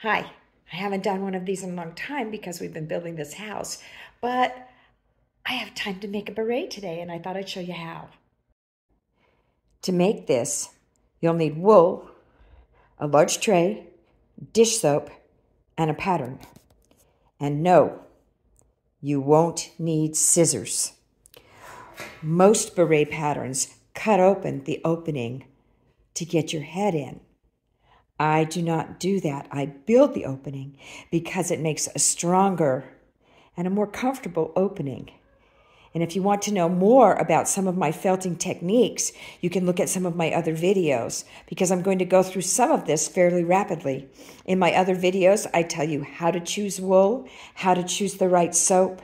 Hi, I haven't done one of these in a long time because we've been building this house, but I have time to make a beret today and I thought I'd show you how. To make this, you'll need wool, a large tray, dish soap, and a pattern. And no, you won't need scissors. Most beret patterns cut open the opening to get your head in. I do not do that. I build the opening because it makes a stronger and a more comfortable opening. And if you want to know more about some of my felting techniques, you can look at some of my other videos because I'm going to go through some of this fairly rapidly. In my other videos, I tell you how to choose wool, how to choose the right soap,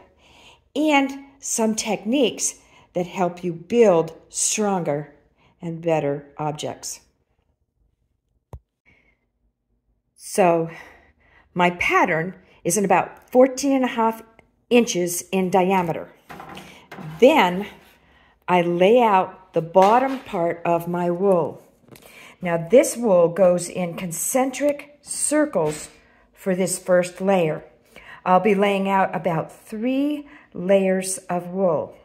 and some techniques that help you build stronger and better objects. So my pattern is in about 14.5 inches in diameter. Then I lay out the bottom part of my wool. Now this wool goes in concentric circles for this first layer. I'll be laying out about 3 layers of wool.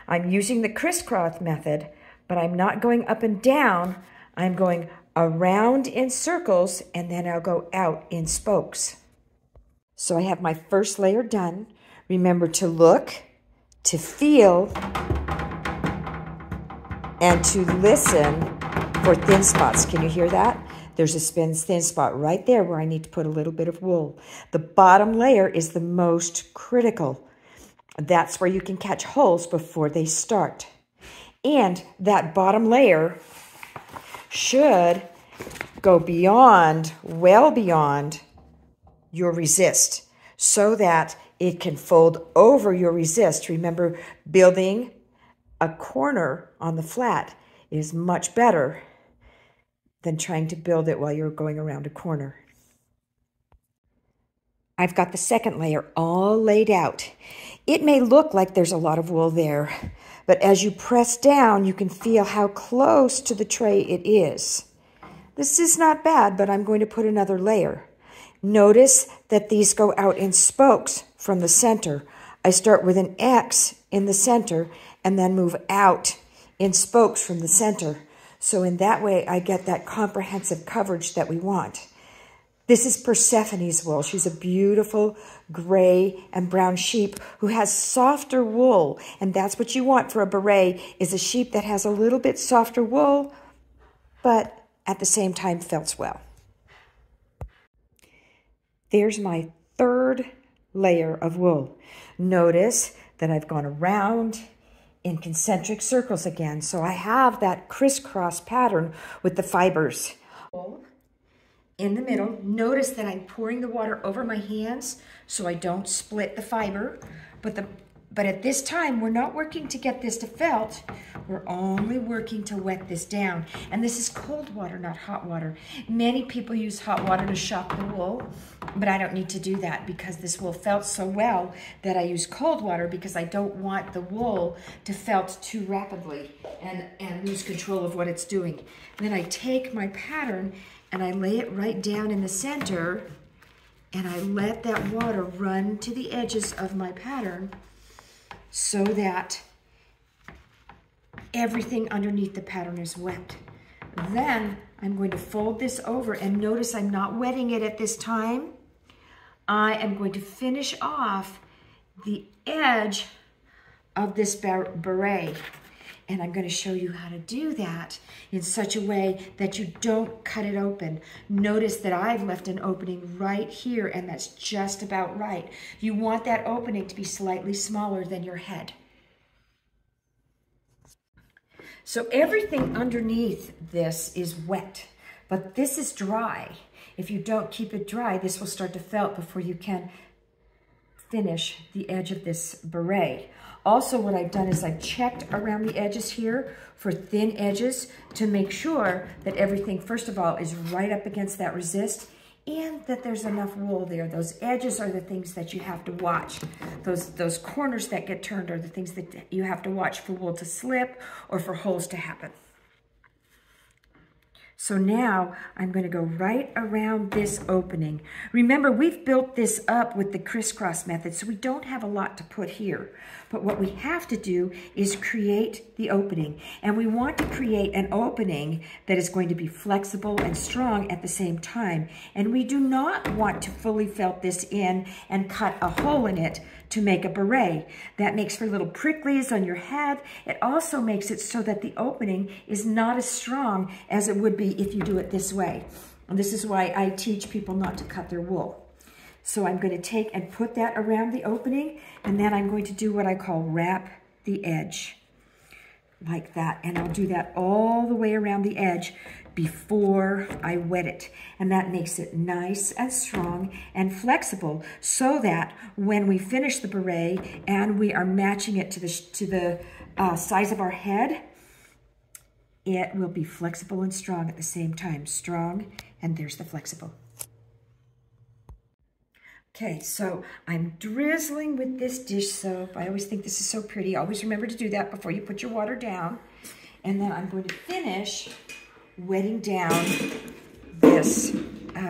I'm using the crisscross method, but I'm not going up and down. I'm going around in circles, and then I'll go out in spokes. So I have my first layer done. Remember to look, to feel, and to listen for thin spots. Can you hear that? There's a thin spot right there where I need to put a little bit of wool. The bottom layer is the most critical. That's where you can catch holes before they start. And that bottom layer should go beyond, well beyond your resist so that it can fold over your resist. Remember, building a corner on the flat is much better than trying to build it while you're going around a corner. I've got the second layer all laid out. It may look like there's a lot of wool there, but as you press down, you can feel how close to the tray it is. This is not bad, but I'm going to put another layer. Notice that these go out in spokes from the center. I start with an X in the center and then move out in spokes from the center. So in that way, I get that comprehensive coverage that we want. This is Persephone's wool. She's a beautiful gray and brown sheep who has softer wool. And that's what you want for a beret, is a sheep that has a little bit softer wool, but at the same time felts well. There's my third layer of wool. Notice that I've gone around in concentric circles again. So I have that crisscross pattern with the fibers. In the middle, notice that I'm pouring the water over my hands so I don't split the fiber. But at this time, we're not working to get this to felt. We're only working to wet this down. And this is cold water, not hot water. Many people use hot water to shock the wool, but I don't need to do that because this wool felts so well that I use cold water because I don't want the wool to felt too rapidly and lose control of what it's doing. And then I take my pattern and I lay it right down in the center and I let that water run to the edges of my pattern so that everything underneath the pattern is wet. Then I'm going to fold this over and notice I'm not wetting it at this time. I am going to finish off the edge of this beret. And I'm going to show you how to do that in such a way that you don't cut it open. Notice that I've left an opening right here, and that's just about right. You want that opening to be slightly smaller than your head. So everything underneath this is wet, but this is dry. If you don't keep it dry, this will start to felt before you can finish the edge of this beret. Also, what I've done is I've checked around the edges here for thin edges to make sure that everything, first of all, is right up against that resist and that there's enough wool there. Those edges are the things that you have to watch. Those corners that get turned are the things that you have to watch for wool to slip or for holes to happen. So now I'm going to go right around this opening. Remember, we've built this up with the crisscross method, so we don't have a lot to put here. But what we have to do is create the opening. And we want to create an opening that is going to be flexible and strong at the same time. And we do not want to fully felt this in and cut a hole in it to make a beret. That makes for little pricklies on your head. It also makes it so that the opening is not as strong as it would be if you do it this way. And this is why I teach people not to cut their wool. So I'm going to take and put that around the opening, and then I'm going to do what I call wrap the edge, like that. And I'll do that all the way around the edge before I wet it. And that makes it nice and strong and flexible so that when we finish the beret and we are matching it to the size of our head, it will be flexible and strong at the same time. Strong, and there's the flexible. Okay, so I'm drizzling with this dish soap. I always think this is so pretty. Always remember to do that before you put your water down. And then I'm going to finish wetting down this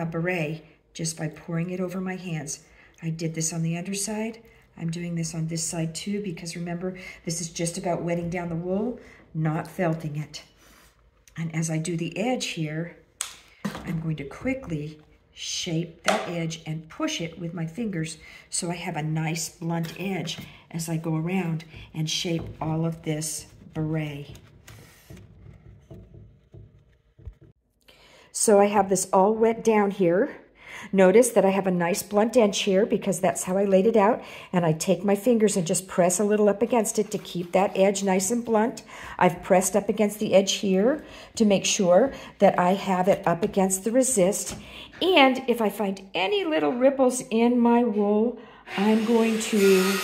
beret just by pouring it over my hands. I did this on the underside. I'm doing this on this side too, because remember, this is just about wetting down the wool, not felting it. And as I do the edge here, I'm going to quickly shape that edge and push it with my fingers so I have a nice blunt edge as I go around and shape all of this beret. So I have this all wet down here. Notice that I have a nice blunt edge here because that's how I laid it out, and I take my fingers and just press a little up against it to keep that edge nice and blunt. I've pressed up against the edge here to make sure that I have it up against the resist, and if I find any little ripples in my wool, I'm going to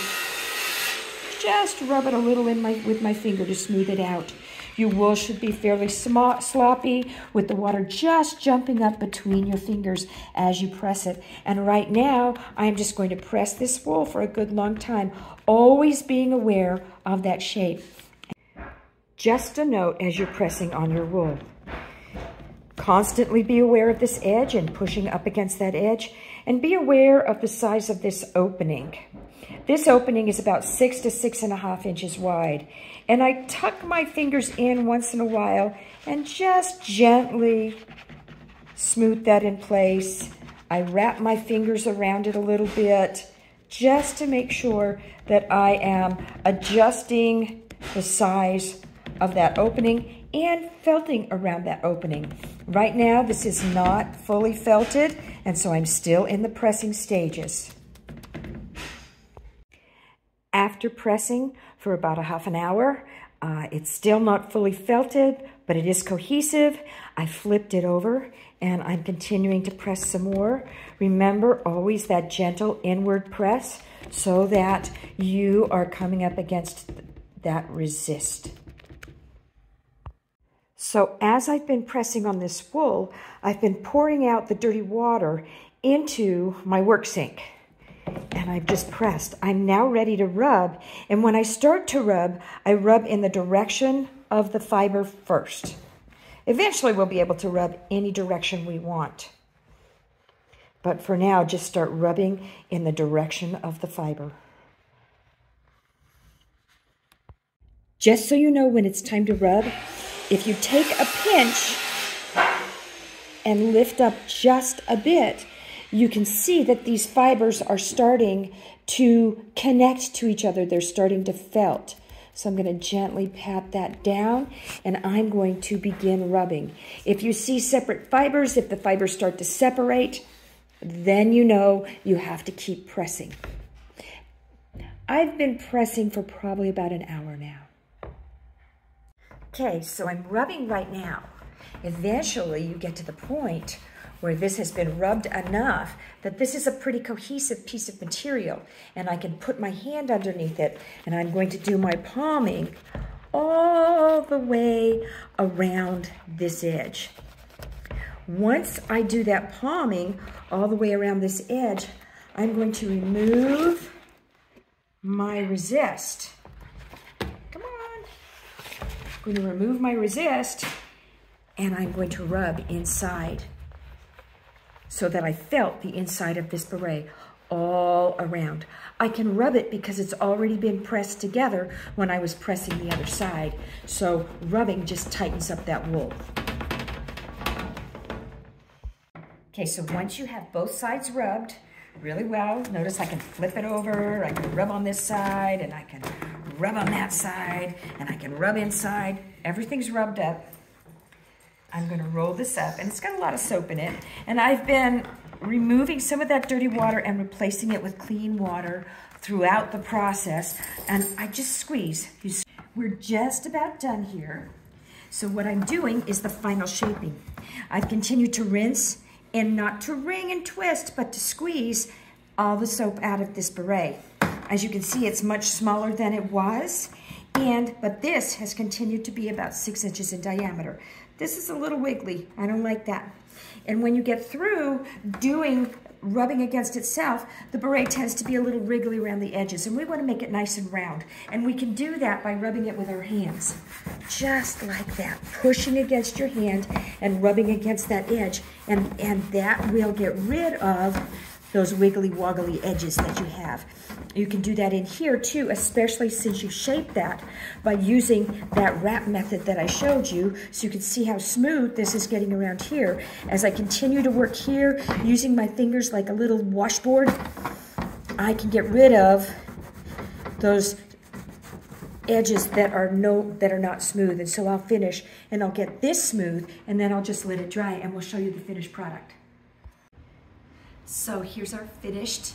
just rub it a little with my finger to smooth it out. Your wool should be fairly sloppy with the water just jumping up between your fingers as you press it. And right now, I'm just going to press this wool for a good long time, always being aware of that shape. Just a note as you're pressing on your wool. Constantly be aware of this edge and pushing up against that edge, and be aware of the size of this opening. This opening is about 6 to 6.5 inches wide, and I tuck my fingers in once in a while and just gently smooth that in place. I wrap my fingers around it a little bit just to make sure that I am adjusting the size of that opening and felting around that opening. Right now, this is not fully felted, and so I'm still in the pressing stages. After pressing for about a half an hour, it's still not fully felted, but it is cohesive. I flipped it over and I'm continuing to press some more. Remember, always that gentle inward press so that you are coming up against that resist. So as I've been pressing on this wool, I've been pouring out the dirty water into my work sink. And I've just pressed. I'm now ready to rub. And when I start to rub, I rub in the direction of the fiber first. Eventually, we'll be able to rub any direction we want. But for now, just start rubbing in the direction of the fiber. Just so you know when it's time to rub, if you take a pinch and lift up just a bit, you can see that these fibers are starting to connect to each other. They're starting to felt. So I'm going to gently pat that down, and I'm going to begin rubbing. If you see separate fibers, if the fibers start to separate, then you know you have to keep pressing. I've been pressing for probably about an hour now. Okay, so I'm rubbing right now. Eventually, you get to the point where this has been rubbed enough that this is a pretty cohesive piece of material, and I can put my hand underneath it, and I'm going to do my palming all the way around this edge. Once I do that palming all the way around this edge, I'm going to remove my resist. Come on. I'm going to remove my resist and I'm going to rub inside so that I felt the inside of this beret all around. I can rub it because it's already been pressed together when I was pressing the other side. So rubbing just tightens up that wool. Okay, so once you have both sides rubbed really well, notice I can flip it over, I can rub on this side, and I can rub on that side, and I can rub inside. Everything's rubbed up. I'm gonna roll this up, and it's got a lot of soap in it, and I've been removing some of that dirty water and replacing it with clean water throughout the process, and I just squeeze. We're just about done here. So what I'm doing is the final shaping. I've continued to rinse, and not to wring and twist, but to squeeze all the soap out of this beret. As you can see, it's much smaller than it was, but this has continued to be about 6 inches in diameter. This is a little wiggly, I don't like that. And when you get through rubbing against itself, the beret tends to be a little wriggly around the edges, and we want to make it nice and round. And we can do that by rubbing it with our hands. Just like that, pushing against your hand and rubbing against that edge, and that will get rid of those wiggly woggly edges that you have. You can do that in here too, especially since you shaped that by using that wrap method that I showed you, so you can see how smooth this is getting around here. As I continue to work here, using my fingers like a little washboard, I can get rid of those edges that are not smooth. And so I'll finish, and I'll get this smooth, and then I'll just let it dry, and we'll show you the finished product. So here's our finished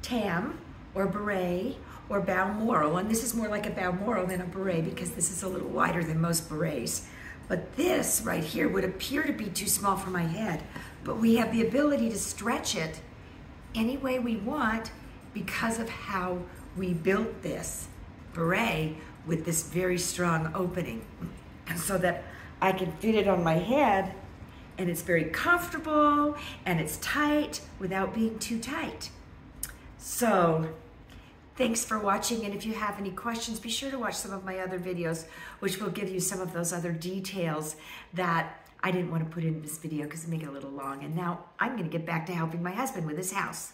tam, or beret, or balmoral, and this is more like a balmoral than a beret because this is a little wider than most berets. But this right here would appear to be too small for my head, but we have the ability to stretch it any way we want because of how we built this beret with this very strong opening, and so that I can fit it on my head, and it's very comfortable and it's tight without being too tight. So thanks for watching, and if you have any questions, be sure to watch some of my other videos, which will give you some of those other details that I didn't want to put in this video because it make it a little long. And now I'm going to get back to helping my husband with his house.